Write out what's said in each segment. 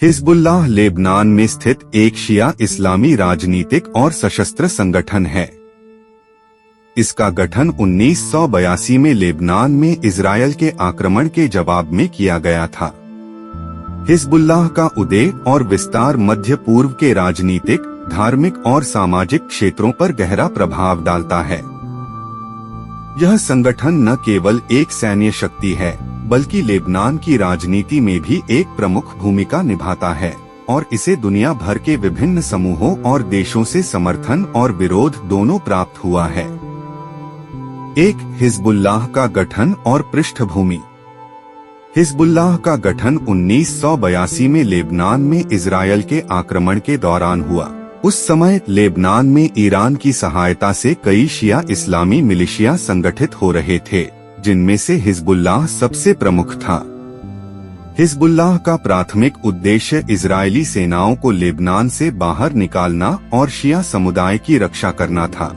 Hezbollah Lebanon में स्थित एक शिया इस्लामी राजनीतिक और सशस्त्र संगठन है। इसका गठन 1982 में लेबनान में इजरायल के आक्रमण के जवाब में किया गया था। हिजबुल्लाह का उदय और विस्तार मध्य पूर्व के राजनीतिक, धार्मिक और सामाजिक क्षेत्रों पर गहरा प्रभाव डालता है। यह संगठन न केवल एक सैन्य शक्ति है, बल्कि लेबनान की राजनीति में भी एक प्रमुख भूमिका निभाता है और इसे दुनिया भर के विभिन्न समूहों और देशों से समर्थन और विरोध दोनों प्राप्त हुआ है। एक, हिजबुल्लाह का गठन और पृष्ठभूमि। हिजबुल्लाह का गठन 1982 में लेबनान में इजरायल के आक्रमण के दौरान हुआ। उस समय लेबनान में ईरान की सहायता से कई शिया इस्लामी मिलिशिया संगठित हो रहे थे, जिनमें से हिजबुल्लाह सबसे प्रमुख था। हिजबुल्लाह का प्राथमिक उद्देश्य इजरायली सेनाओं को लेबनान से बाहर निकालना और शिया समुदाय की रक्षा करना था।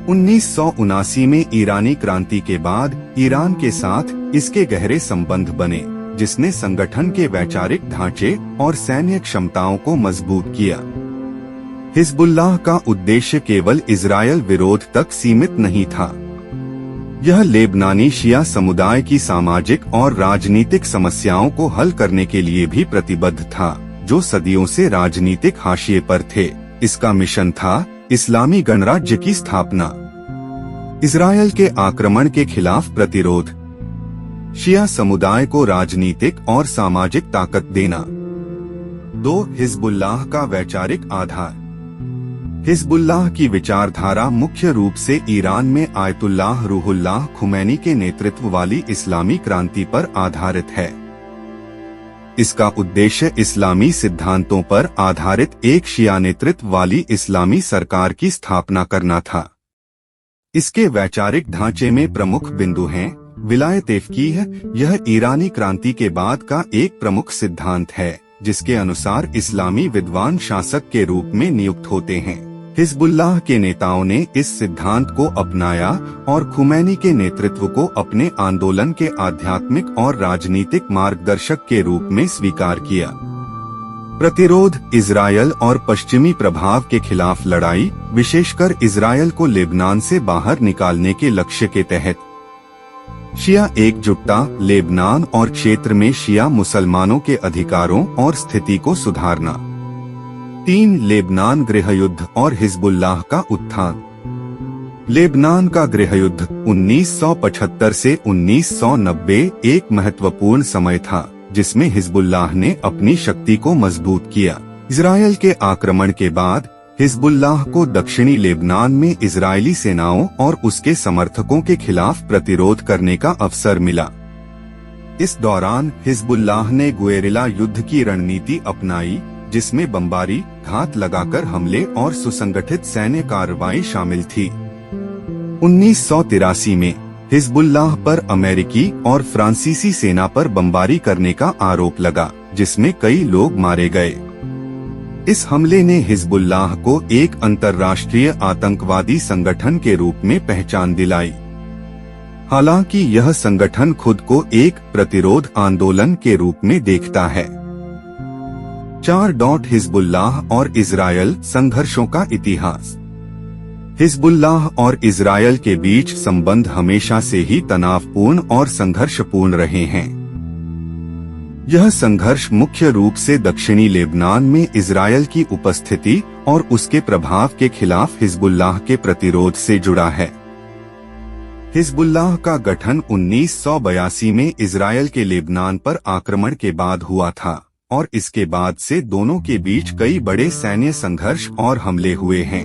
1979 में ईरानी क्रांति के बाद ईरान के साथ इसके गहरे संबंध बने, जिसने संगठन के वैचारिक ढांचे और सैन्य क्षमताओं को मजबूत किया। हिजबुल्लाह का उद्देश्य केवल इजरायल विरोध तक सीमित नहीं था। यह लेबनानी शिया समुदाय की सामाजिक और राजनीतिक समस्याओं को हल करने के लिए भी प्रतिबद्ध था, जो सदियों से राजनीतिक हाशिए पर थे। इसका मिशन था इस्लामी गणराज्य की स्थापना, इजरायल के आक्रमण के खिलाफ प्रतिरोध, शिया समुदाय को राजनीतिक और सामाजिक ताकत देना। 2, हिजबुल्लाह का वैचारिक आधार। हिजबुल्लाह की विचारधारा मुख्य रूप से ईरान में आयतुल्लाह रूहुल्लाह खुमैनी के नेतृत्व वाली इस्लामी क्रांति पर आधारित है। इसका उद्देश्य इस्लामी सिद्धांतों पर आधारित एक शिया नेतृत्व वाली इस्लामी सरकार की स्थापना करना था। इसके वैचारिक ढांचे में प्रमुख बिंदु हैं: विलायत-ए-फ़क़ीह, यह ईरानी क्रांति के बाद का एक प्रमुख सिद्धांत है, जिसके अनुसार इस्लामी विद्वान शासक के रूप में नियुक्त होते हैं। हिजबुल्लाह के नेताओं ने इस सिद्धांत को अपनाया और खुमैनी के नेतृत्व को अपने आंदोलन के आध्यात्मिक और राजनीतिक मार्गदर्शक के रूप में स्वीकार किया। प्रतिरोध, इजरायल और पश्चिमी प्रभाव के खिलाफ लड़ाई, विशेषकर इजरायल को लेबनान से बाहर निकालने के लक्ष्य के तहत। शिया एकजुटता, लेबनान और क्षेत्र में शिया मुसलमानों के अधिकारों और स्थिति को सुधारना। 3, लेबनान गृहयुद्ध और हिजबुल्लाह का उत्थान। लेबनान का गृहयुद्ध 1975 से 1990 एक महत्वपूर्ण समय था, जिसमें हिजबुल्लाह ने अपनी शक्ति को मजबूत किया। इजरायल के आक्रमण के बाद हिजबुल्लाह को दक्षिणी लेबनान में इजरायली सेनाओं और उसके समर्थकों के खिलाफ प्रतिरोध करने का अवसर मिला। इस दौरान हिजबुल्लाह ने गुएरिला युद्ध की रणनीति अपनाई, जिसमें बमबारी, घात लगाकर हमले और सुसंगठित सैन्य कार्रवाई शामिल थी। 1983 में हिजबुल्लाह पर अमेरिकी और फ्रांसीसी सेना पर बमबारी करने का आरोप लगा, जिसमें कई लोग मारे गए। इस हमले ने हिजबुल्लाह को एक अंतर्राष्ट्रीय आतंकवादी संगठन के रूप में पहचान दिलाई। हालांकि यह संगठन खुद को एक प्रतिरोध आंदोलन के रूप में देखता है। 4, हिजबुल्लाह और इजरायल संघर्षों का इतिहास। हिजबुल्लाह और इजरायल के बीच संबंध हमेशा से ही तनावपूर्ण और संघर्षपूर्ण रहे हैं। यह संघर्ष मुख्य रूप से दक्षिणी लेबनान में इजरायल की उपस्थिति और उसके प्रभाव के खिलाफ हिजबुल्लाह के प्रतिरोध से जुड़ा है। हिजबुल्लाह का गठन 1982 में इजरायल के लेबनान पर आक्रमण के बाद हुआ था और इसके बाद से दोनों के बीच कई बड़े सैन्य संघर्ष और हमले हुए हैं।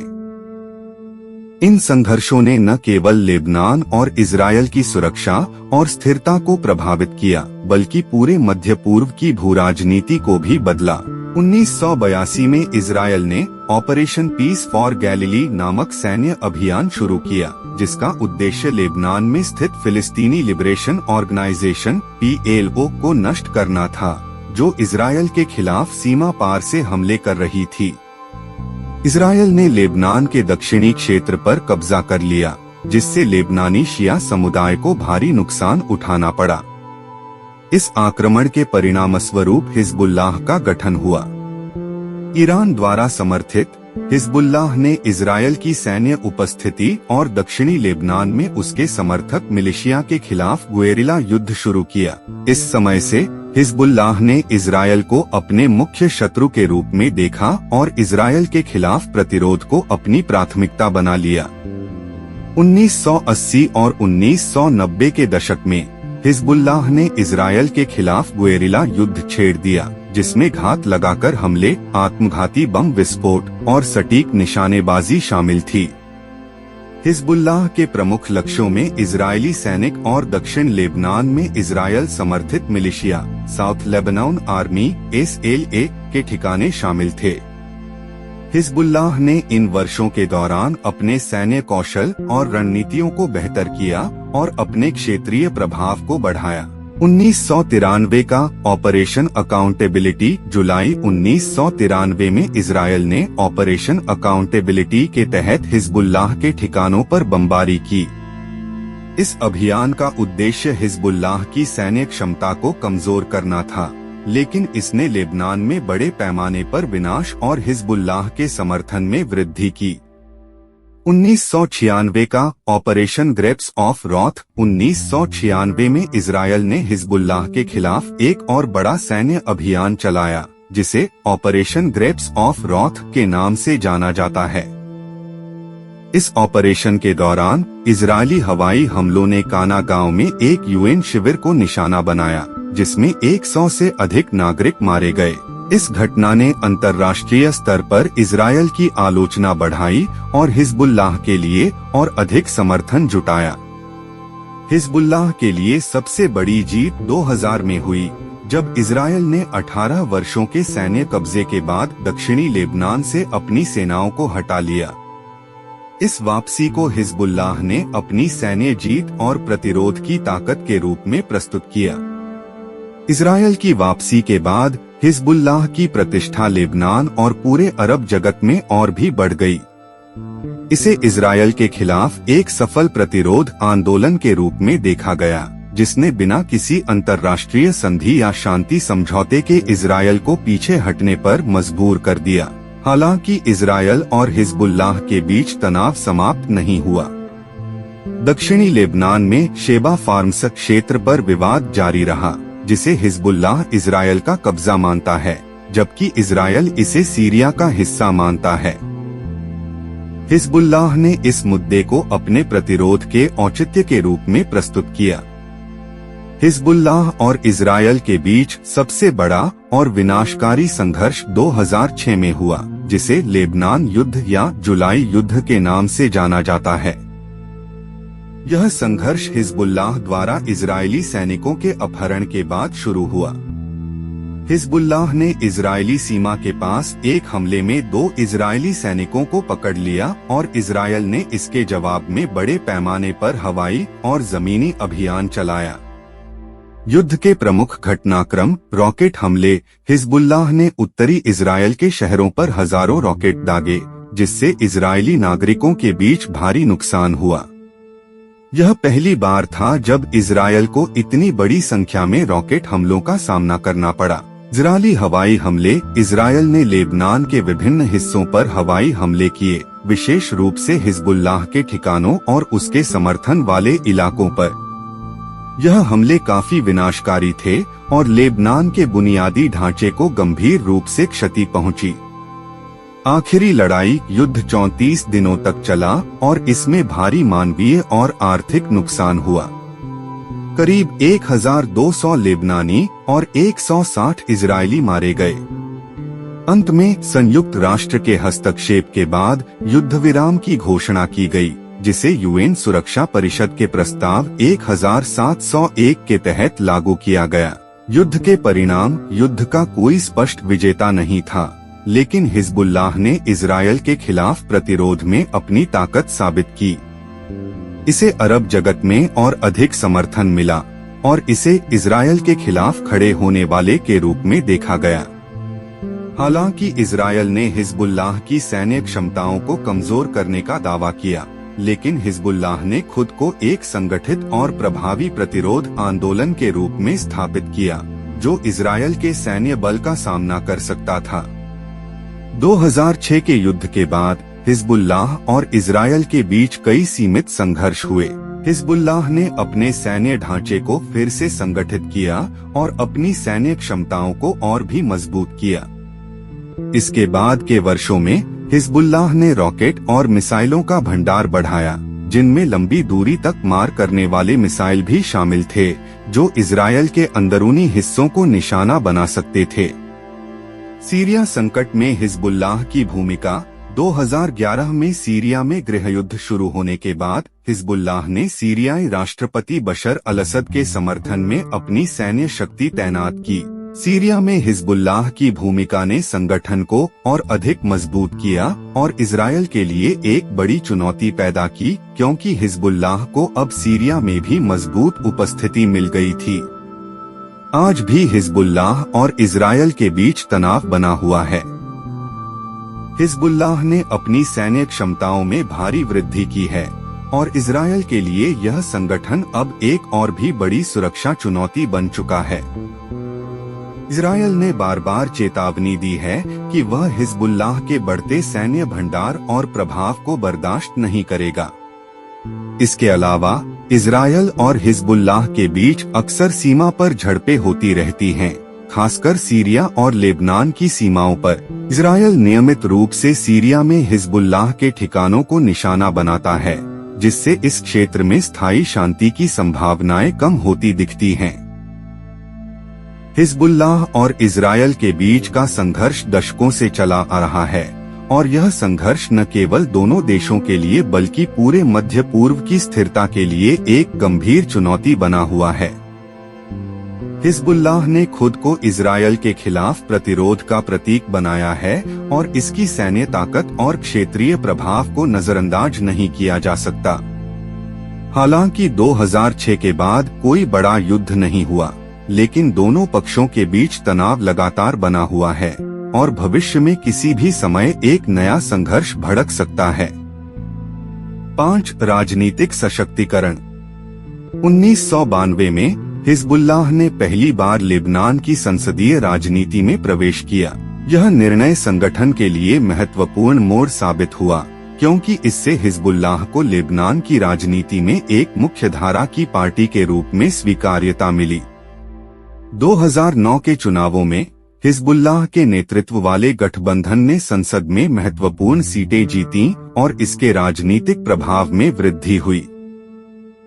इन संघर्षों ने न केवल लेबनान और इजरायल की सुरक्षा और स्थिरता को प्रभावित किया, बल्कि पूरे मध्य पूर्व की भूराजनीति को भी बदला। 1982 में इजरायल ने ऑपरेशन पीस फॉर गैलिली नामक सैन्य अभियान शुरू किया, जिसका उद्देश्य लेबनान में स्थित फिलिस्तीनी लिबरेशन ऑर्गेनाइजेशन (PLO) को नष्ट करना था, जो इजरायल के खिलाफ सीमा पार से हमले कर रही थी। इजरायल ने लेबनान के दक्षिणी क्षेत्र पर कब्जा कर लिया, जिससे लेबनानी शिया समुदाय को भारी नुकसान उठाना पड़ा। इस आक्रमण के परिणामस्वरूप हिजबुल्लाह का गठन हुआ। ईरान द्वारा समर्थित हिजबुल्लाह ने इजरायल की सैन्य उपस्थिति और दक्षिणी लेबनान में उसके समर्थक मिलिशिया के खिलाफ गुएरिला युद्ध शुरू किया। इस समय से हिजबुल्लाह ने इजरायल को अपने मुख्य शत्रु के रूप में देखा और इजरायल के खिलाफ प्रतिरोध को अपनी प्राथमिकता बना लिया। 1980 और 1990 के दशक में हिजबुल्लाह ने इजरायल के खिलाफ गुएरिला युद्ध छेड़ दिया, जिसमें घात लगाकर हमले, आत्मघाती बम विस्फोट और सटीक निशानेबाजी शामिल थी। हिजबुल्लाह के प्रमुख लक्ष्यों में इजरायली सैनिक और दक्षिण लेबनान में इजरायल समर्थित militia, south Lebanon army (SLA) के ठिकाने शामिल थे। हिजबुल्लाह ने इन वर्षों के दौरान अपने सैन्य कौशल और रणनीतियों को बेहतर किया और अपने क्षेत्रीय प्रभाव को बढ़ाया। 1993 का ऑपरेशन अकाउंटेबिलिटी। जुलाई 1993 में इजरायल ने ऑपरेशन अकाउंटेबिलिटी के तहत हिजबुल्लाह के ठिकानों पर बमबारी की। इस अभियान का उद्देश्य हिजबुल्लाह की सैन्य क्षमता को कमजोर करना था, लेकिन इसने लेबनान में बड़े पैमाने पर विनाश और हिजबुल्लाह के समर्थन में वृद्धि की। 1996 का ऑपरेशन ग्रेप्स ऑफ रॉथ। 1996 में इजरायल ने हिजबुल्लाह के खिलाफ एक और बड़ा सैन्य अभियान चलाया, जिसे ऑपरेशन ग्रेप्स ऑफ रॉथ के नाम से जाना जाता है। इस ऑपरेशन के दौरान इजरायली हवाई हमलों ने काना गांव में एक UN शिविर को निशाना बनाया, जिसमें 100 से अधिक नागरिक मारे गए। इस घटना ने अंतर्राष्ट्रीय स्तर पर इजरायल की आलोचना बढ़ाई और हिजबुल्लाह के लिए और अधिक समर्थन जुटाया। हिजबुल्लाह के लिए सबसे बड़ी जीत 2000 में हुई, जब इजरायल ने 18 वर्षों के सैन्य कब्जे के बाद दक्षिणी लेबनान से अपनी सेनाओं को हटा लिया। इस वापसी को हिजबुल्लाह ने अपनी सैन्य जीत और प्रतिरोध की ताकत के रूप में प्रस्तुत किया। इजरायल की वापसी के बाद हिजबुल्लाह की प्रतिष्ठा लेबनान और पूरे अरब जगत में और भी बढ़ गई। इसे इजरायल के खिलाफ एक सफल प्रतिरोध आंदोलन के रूप में देखा गया, जिसने बिना किसी अंतर्राष्ट्रीय संधि या शांति समझौते के इजरायल को पीछे हटने पर मजबूर कर दिया। हालांकि इजरायल और हिजबुल्लाह के बीच तनाव समाप्त नहीं हुआ। दक्षिणी लेबनान में शेबा फार्म्स क्षेत्र पर विवाद जारी रहा, जिसे हिजबुल्लाह इजरायल का कब्जा मानता है, जबकि इजरायल इसे सीरिया का हिस्सा मानता है। हिजबुल्लाह ने इस मुद्दे को अपने प्रतिरोध के औचित्य के रूप में प्रस्तुत किया। हिजबुल्लाह और इजरायल के बीच सबसे बड़ा और विनाशकारी संघर्ष 2006 में हुआ, जिसे लेबनान युद्ध या जुलाई युद्ध के नाम से जाना जाता है। यह संघर्ष हिजबुल्लाह द्वारा इजरायली सैनिकों के अपहरण के बाद शुरू हुआ। हिजबुल्लाह ने इजरायली सीमा के पास एक हमले में 2 इजरायली सैनिकों को पकड़ लिया और इजरायल ने इसके जवाब में बड़े पैमाने पर हवाई और जमीनी अभियान चलाया। युद्ध के प्रमुख घटनाक्रम रॉकेट हमले। हिजबुल्लाह ने उत्तरी इजरायल के शहरों पर हजारों रॉकेट दागे, जिससे इजरायली नागरिकों के बीच भारी नुकसान हुआ। यह पहली बार था जब इजरायल को इतनी बड़ी संख्या में रॉकेट हमलों का सामना करना पड़ा। इजरायली हवाई हमले। इजरायल ने लेबनान के विभिन्न हिस्सों पर हवाई हमले किए, विशेष रूप से हिजबुल्लाह के ठिकानों और उसके समर्थन वाले इलाकों पर। यह हमले काफी विनाशकारी थे और लेबनान के बुनियादी ढांचे को गंभीर रूप से क्षति पहुंची। आखिरी लड़ाई युद्ध 34 दिनों तक चला और इसमें भारी मानवीय और आर्थिक नुकसान हुआ। करीब 1200 लेबनानी और 160 इजरायली मारे गए। अंत में संयुक्त राष्ट्र के हस्तक्षेप के बाद युद्ध विराम की घोषणा की गई, जिसे UN सुरक्षा परिषद के प्रस्ताव 1701 के तहत लागू किया गया। युद्ध के परिणाम। युद्ध का कोई स्पष्ट विजेता नहीं था, लेकिन हिजबुल्लाह ने इजरायल के खिलाफ प्रतिरोध में अपनी ताकत साबित की। इसे अरब जगत में और अधिक समर्थन मिला और इसे इजरायल के खिलाफ खड़े होने वाले के रूप में देखा गया। हालांकि इजरायल ने हिजबुल्लाह की सैन्य क्षमताओं को कमजोर करने का दावा किया, लेकिन हिजबुल्लाह ने खुद को एक संगठित और प्रभावी प्रतिरोध आंदोलन के रूप में स्थापित किया, जो इजरायल के सैन्य बल का सामना कर सकता था। 2006 के युद्ध के बाद हिजबुल्लाह और इजरायल के बीच कई सीमित संघर्ष हुए। हिजबुल्लाह ने अपने सैन्य ढांचे को फिर से संगठित किया और अपनी सैन्य क्षमताओं को और भी मजबूत किया। इसके बाद के वर्षों में हिजबुल्लाह ने रॉकेट और मिसाइलों का भंडार बढ़ाया, जिनमें लंबी दूरी तक मार करने वाले मिसाइल भी शामिल थे, जो इजरायल के अंदरूनी हिस्सों को निशाना बना सकते थे। सीरिया संकट में हिजबुल्लाह की भूमिका। 2011 में सीरिया में गृहयुद्ध शुरू होने के बाद हिजबुल्लाह ने सीरियाई राष्ट्रपति बशर अल-असद के समर्थन में अपनी सैन्य शक्ति तैनात की। सीरिया में हिजबुल्लाह की भूमिका ने संगठन को और अधिक मजबूत किया और इजरायल के लिए एक बड़ी चुनौती पैदा की, क्योंकि हिजबुल्लाह को अब सीरिया में भी मजबूत उपस्थिति मिल गई थी। आज भी हिजबुल्लाह और इजरायल के बीच तनाव बना हुआ है। हिजबुल्लाह ने अपनी सैन्य क्षमताओं में भारी वृद्धि की है और इजरायल के लिए यह संगठन अब एक और भी बड़ी सुरक्षा चुनौती बन चुका है। इजरायल ने बार बार चेतावनी दी है कि वह हिजबुल्लाह के बढ़ते सैन्य भंडार और प्रभाव को बर्दाश्त नहीं करेगा। इसके अलावा इजरायल और हिजबुल्लाह के बीच अक्सर सीमा पर झड़पें होती रहती हैं, खासकर सीरिया और लेबनान की सीमाओं पर। इजरायल नियमित रूप से सीरिया में हिजबुल्लाह के ठिकानों को निशाना बनाता है, जिससे इस क्षेत्र में स्थायी शांति की संभावनाएं कम होती दिखती हैं। हिजबुल्लाह और इजरायल के बीच का संघर्ष दशकों से चला आ रहा है और यह संघर्ष न केवल दोनों देशों के लिए बल्कि पूरे मध्य पूर्व की स्थिरता के लिए एक गंभीर चुनौती बना हुआ है। हिजबुल्लाह ने खुद को इजरायल के खिलाफ प्रतिरोध का प्रतीक बनाया है और इसकी सैन्य ताकत और क्षेत्रीय प्रभाव को नजरअंदाज नहीं किया जा सकता। हालांकि 2006 के बाद कोई बड़ा युद्ध नहीं हुआ, लेकिन दोनों पक्षों के बीच तनाव लगातार बना हुआ है और भविष्य में किसी भी समय एक नया संघर्ष भड़क सकता है। 5. राजनीतिक सशक्तिकरण। 1992 में हिजबुल्लाह ने पहली बार लेबनान की संसदीय राजनीति में प्रवेश किया। यह निर्णय संगठन के लिए महत्वपूर्ण मोड़ साबित हुआ, क्योंकि इससे हिजबुल्लाह को लेबनान की राजनीति में एक मुख्यधारा की पार्टी के रूप में स्वीकार्यता मिली। 2009 के चुनावों में हिजबुल्लाह के नेतृत्व वाले गठबंधन ने संसद में महत्वपूर्ण सीटें जीतीं और इसके राजनीतिक प्रभाव में वृद्धि हुई।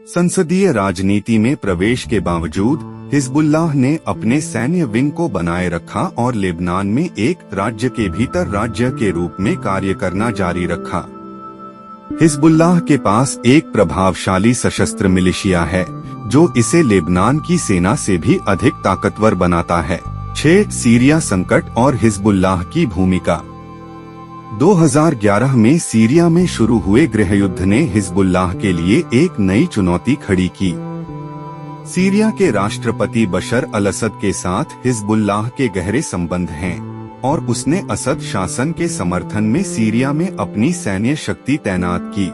संसदीय राजनीति में प्रवेश के बावजूद हिजबुल्लाह ने अपने सैन्य विंग को बनाए रखा और लेबनान में एक राज्य के भीतर राज्य के रूप में कार्य करना जारी रखा। हिजबुल्लाह के पास एक प्रभावशाली सशस्त्र मिलिशिया है, जो इसे लेबनान की सेना से भी अधिक ताकतवर बनाता है। 6. सीरिया संकट और हिजबुल्लाह की भूमिका। 2011 में सीरिया में शुरू हुए गृहयुद्ध ने हिजबुल्लाह के लिए एक नई चुनौती खड़ी की। सीरिया के राष्ट्रपति बशर अल-असद के साथ हिजबुल्लाह के गहरे संबंध हैं और उसने असद शासन के समर्थन में सीरिया में अपनी सैन्य शक्ति तैनात की।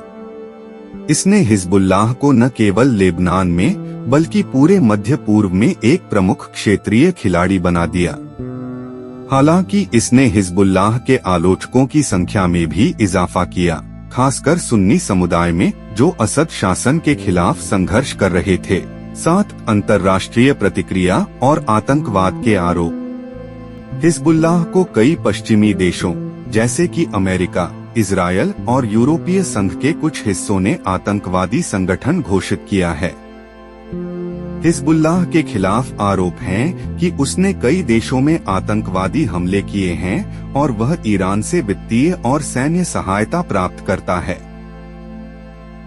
इसने हिजबुल्लाह को न केवल लेबनान में बल्कि पूरे मध्य पूर्व में एक प्रमुख क्षेत्रीय खिलाड़ी बना दिया। हालांकि इसने हिजबुल्लाह के आलोचकों की संख्या में भी इजाफा किया, खासकर सुन्नी समुदाय में जो असद शासन के खिलाफ संघर्ष कर रहे थे। 7. अंतर्राष्ट्रीय प्रतिक्रिया और आतंकवाद के आरोप। हिजबुल्लाह को कई पश्चिमी देशों जैसे कि अमेरिका, इजरायल और यूरोपीय संघ के कुछ हिस्सों ने आतंकवादी संगठन घोषित किया है। हिजबुल्लाह के खिलाफ आरोप हैं कि उसने कई देशों में आतंकवादी हमले किए हैं और वह ईरान से वित्तीय और सैन्य सहायता प्राप्त करता है।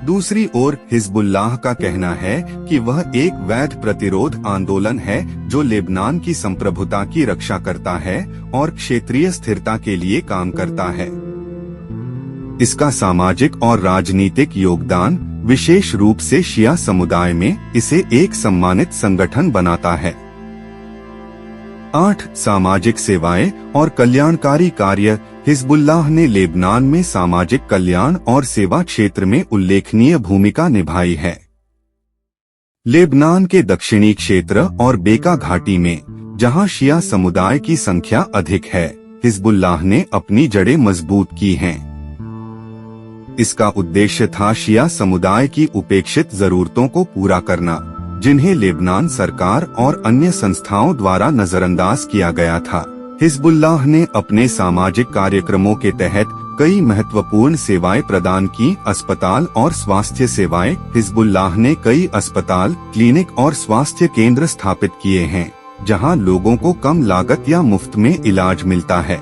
दूसरी ओर हिजबुल्लाह का कहना है कि वह एक वैध प्रतिरोध आंदोलन है जो लेबनान की संप्रभुता की रक्षा करता है और क्षेत्रीय स्थिरता के लिए काम करता है। इसका सामाजिक और राजनीतिक योगदान विशेष रूप से शिया समुदाय में इसे एक सम्मानित संगठन बनाता है। 8. सामाजिक सेवाएं और कल्याणकारी कार्य। हिजबुल्लाह ने लेबनान में सामाजिक कल्याण और सेवा क्षेत्र में उल्लेखनीय भूमिका निभाई है। लेबनान के दक्षिणी क्षेत्र और बेका घाटी में, जहां शिया समुदाय की संख्या अधिक है, हिजबुल्लाह ने अपनी जड़ें मजबूत की हैं। इसका उद्देश्य था शिया समुदाय की उपेक्षित जरूरतों को पूरा करना, जिन्हें लेबनान सरकार और अन्य संस्थाओं द्वारा नजरअंदाज किया गया था। हिजबुल्लाह ने अपने सामाजिक कार्यक्रमों के तहत कई महत्वपूर्ण सेवाएं प्रदान की। अस्पताल और स्वास्थ्य सेवाएं। हिजबुल्लाह ने कई अस्पताल, क्लिनिक और स्वास्थ्य केंद्र स्थापित किए हैं, जहां लोगों को कम लागत या मुफ्त में इलाज मिलता है।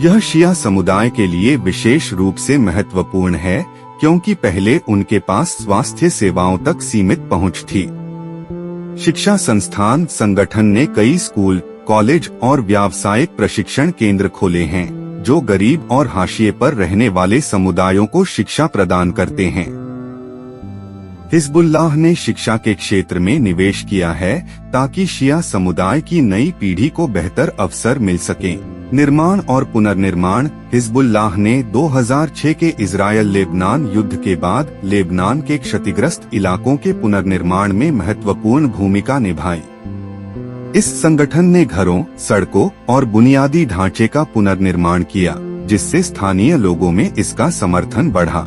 यह शिया समुदाय के लिए विशेष रूप से महत्वपूर्ण है, क्योंकि पहले उनके पास स्वास्थ्य सेवाओं तक सीमित पहुंच थी। शिक्षा संस्थान संगठन ने कई स्कूल, कॉलेज और व्यावसायिक प्रशिक्षण केंद्र खोले हैं, जो गरीब और हाशिए पर रहने वाले समुदायों को शिक्षा प्रदान करते हैं। हिजबुल्लाह ने शिक्षा के क्षेत्र में निवेश किया है, ताकि शिया समुदाय की नई पीढ़ी को बेहतर अवसर मिल सके। निर्माण और पुनर्निर्माण। हिजबुल्लाह ने 2006 के इजरायल लेबनान युद्ध के बाद लेबनान के क्षतिग्रस्त इलाकों के पुनर्निर्माण में महत्वपूर्ण भूमिका निभाई। इस संगठन ने घरों, सड़कों और बुनियादी ढांचे का पुनर्निर्माण किया, जिससे स्थानीय लोगों में इसका समर्थन बढ़ा।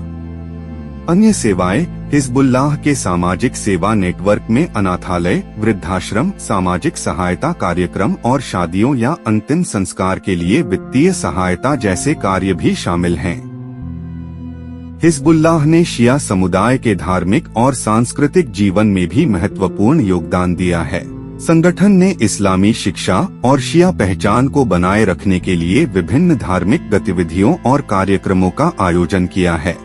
अन्य सेवाएं। हिजबुल्लाह के सामाजिक सेवा नेटवर्क में अनाथालय, वृद्धाश्रम, सामाजिक सहायता कार्यक्रम और शादियों या अंतिम संस्कार के लिए वित्तीय सहायता जैसे कार्य भी शामिल हैं। हिजबुल्लाह ने शिया समुदाय के धार्मिक और सांस्कृतिक जीवन में भी महत्वपूर्ण योगदान दिया है। संगठन ने इस्लामी शिक्षा और शिया पहचान को बनाए रखने के लिए विभिन्न धार्मिक गतिविधियों और कार्यक्रमों का आयोजन किया है।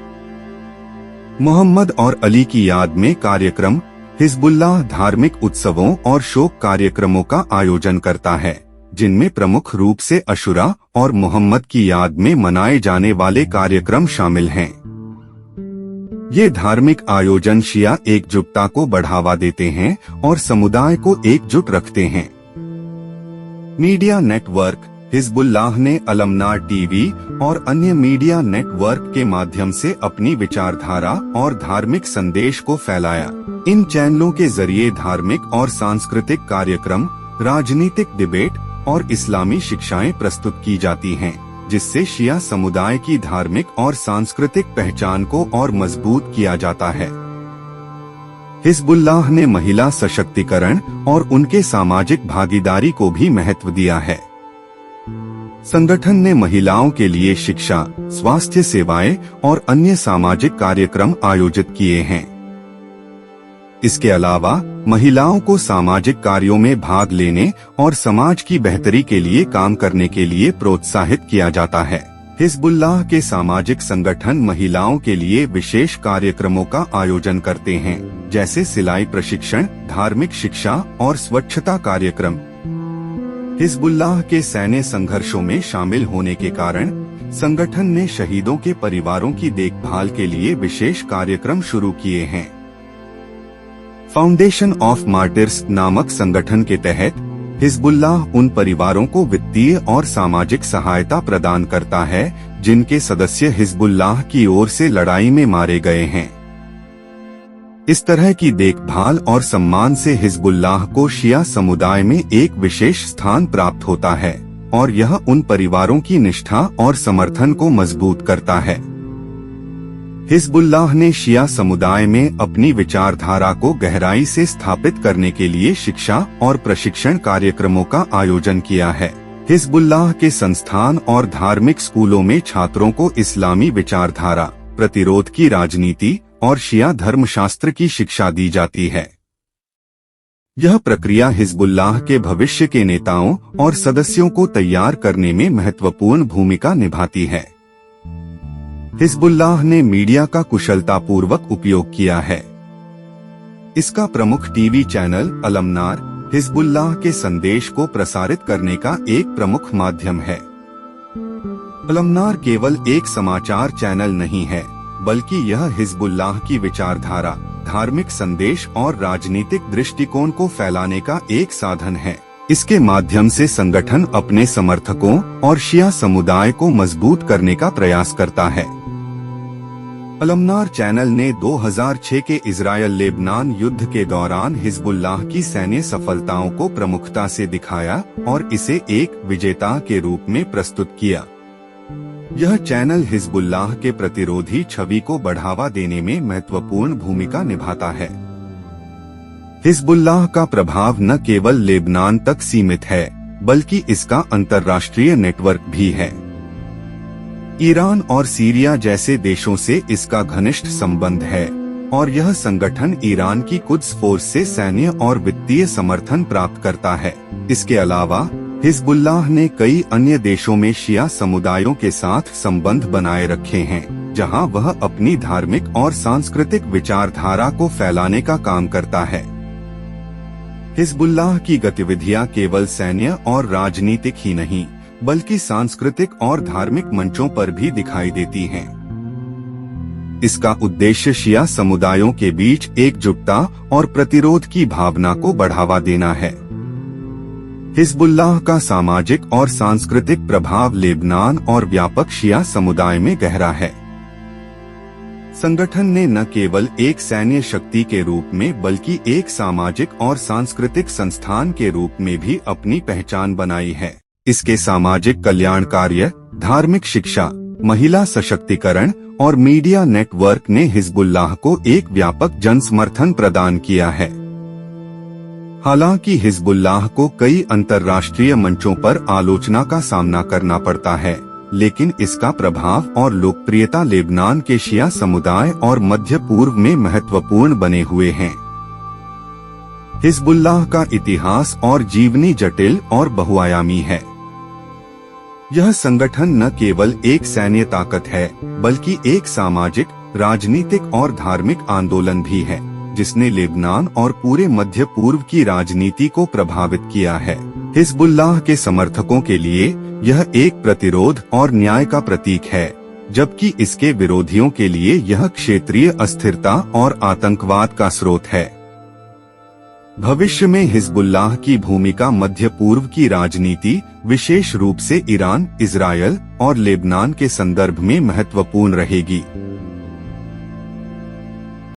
मोहम्मद और अली की याद में कार्यक्रम। हिजबुल्लाह धार्मिक उत्सवों और शोक कार्यक्रमों का आयोजन करता है, जिनमें प्रमुख रूप से अशुरा और मोहम्मद की याद में मनाए जाने वाले कार्यक्रम शामिल हैं। ये धार्मिक आयोजन शिया एकजुटता को बढ़ावा देते हैं और समुदाय को एकजुट रखते हैं। Media network. हिजबुल्लाह ने अलमनार टीवी और अन्य मीडिया नेटवर्क के माध्यम से अपनी विचारधारा और धार्मिक संदेश को फैलाया। इन चैनलों के जरिए धार्मिक और सांस्कृतिक कार्यक्रम, राजनीतिक डिबेट और इस्लामी शिक्षाएं प्रस्तुत की जाती हैं, जिससे शिया समुदाय की धार्मिक और सांस्कृतिक पहचान को और मजबूत किया जाता है। हिजबुल्लाह ने महिला सशक्तिकरण और उनके सामाजिक भागीदारी को भी महत्व दिया है। संगठन ने महिलाओं के लिए शिक्षा, स्वास्थ्य सेवाएं और अन्य सामाजिक कार्यक्रम आयोजित किए हैं। इसके अलावा महिलाओं को सामाजिक कार्यों में भाग लेने और समाज की बेहतरी के लिए काम करने के लिए प्रोत्साहित किया जाता है। हिजबुल्लाह के सामाजिक संगठन महिलाओं के लिए विशेष कार्यक्रमों का आयोजन करते हैं, जैसे सिलाई प्रशिक्षण, धार्मिक शिक्षा और स्वच्छता कार्यक्रम। हिजबुल्लाह के सैन्य संघर्षों में शामिल होने के कारण संगठन ने शहीदों के परिवारों की देखभाल के लिए विशेष कार्यक्रम शुरू किए हैं। फाउंडेशन ऑफ मार्टिर्स नामक संगठन के तहत हिजबुल्लाह उन परिवारों को वित्तीय और सामाजिक सहायता प्रदान करता है, जिनके सदस्य हिजबुल्लाह की ओर से लड़ाई में मारे गए हैं। इस तरह की देखभाल और सम्मान से हिजबुल्लाह को शिया समुदाय में एक विशेष स्थान प्राप्त होता है और यह उन परिवारों की निष्ठा और समर्थन को मजबूत करता है। हिजबुल्लाह ने शिया समुदाय में अपनी विचारधारा को गहराई से स्थापित करने के लिए शिक्षा और प्रशिक्षण कार्यक्रमों का आयोजन किया है। हिजबुल्लाह के संस्थान और धार्मिक स्कूलों में छात्रों को इस्लामी विचारधारा, प्रतिरोध की राजनीति और शिया धर्मशास्त्र की शिक्षा दी जाती है। यह प्रक्रिया हिजबुल्लाह के भविष्य के नेताओं और सदस्यों को तैयार करने में महत्वपूर्ण भूमिका निभाती है। हिजबुल्लाह ने मीडिया का कुशलतापूर्वक उपयोग किया है। इसका प्रमुख टीवी चैनल अलमनार हिजबुल्लाह के संदेश को प्रसारित करने का एक प्रमुख माध्यम है। अलमनार केवल एक समाचार चैनल नहीं है, बल्कि यह हिजबुल्लाह की विचारधारा, धार्मिक संदेश और राजनीतिक दृष्टिकोण को फैलाने का एक साधन है। इसके माध्यम से संगठन अपने समर्थकों और शिया समुदाय को मजबूत करने का प्रयास करता है। अलमनार चैनल ने 2006 के इजरायल लेबनान युद्ध के दौरान हिजबुल्लाह की सैन्य सफलताओं को प्रमुखता से दिखाया और इसे एक विजेता के रूप में प्रस्तुत किया। यह चैनल हिजबुल्लाह के प्रतिरोधी छवि को बढ़ावा देने में महत्वपूर्ण भूमिका निभाता है। हिजबुल्लाह का प्रभाव न केवल लेबनान तक सीमित है, बल्कि इसका अंतर्राष्ट्रीय नेटवर्क भी है। ईरान और सीरिया जैसे देशों से इसका घनिष्ठ संबंध है और यह संगठन ईरान की कुद्स फोर्स से सैन्य और वित्तीय समर्थन प्राप्त करता है। इसके अलावा हिजबुल्लाह ने कई अन्य देशों में शिया समुदायों के साथ संबंध बनाए रखे हैं, जहां वह अपनी धार्मिक और सांस्कृतिक विचारधारा को फैलाने का काम करता है। हिजबुल्लाह की गतिविधियां केवल सैन्य और राजनीतिक ही नहीं, बल्कि सांस्कृतिक और धार्मिक मंचों पर भी दिखाई देती हैं। इसका उद्देश्य शिया समुदायों के बीच एकजुटता और प्रतिरोध की भावना को बढ़ावा देना है। हिजबुल्लाह का सामाजिक और सांस्कृतिक प्रभाव लेबनान और व्यापक शिया समुदाय में गहरा है। संगठन ने न केवल एक सैन्य शक्ति के रूप में बल्कि एक सामाजिक और सांस्कृतिक संस्थान के रूप में भी अपनी पहचान बनाई है। इसके सामाजिक कल्याण कार्य, धार्मिक शिक्षा, महिला सशक्तिकरण और मीडिया नेटवर्क ने हिजबुल्लाह को एक व्यापक जनसमर्थन प्रदान किया है। हालांकि हिजबुल्लाह को कई अंतर्राष्ट्रीय मंचों पर आलोचना का सामना करना पड़ता है, लेकिन इसका प्रभाव और लोकप्रियता लेबनान के शिया समुदाय और मध्य पूर्व में महत्वपूर्ण बने हुए हैं। हिजबुल्लाह का इतिहास और जीवनी जटिल और बहुआयामी है। यह संगठन न केवल एक सैन्य ताकत है, बल्कि एक सामाजिक, राजनीतिक और धार्मिक आंदोलन भी है, जिसने लेबनान और पूरे मध्य पूर्व की राजनीति को प्रभावित किया है। हिजबुल्लाह के समर्थकों के लिए यह एक प्रतिरोध और न्याय का प्रतीक है, जबकि इसके विरोधियों के लिए यह क्षेत्रीय अस्थिरता और आतंकवाद का स्रोत है। भविष्य में हिजबुल्लाह की भूमिका मध्य पूर्व की राजनीति, विशेष रूप से ईरान, इजरायल और लेबनान के संदर्भ में महत्वपूर्ण रहेगी।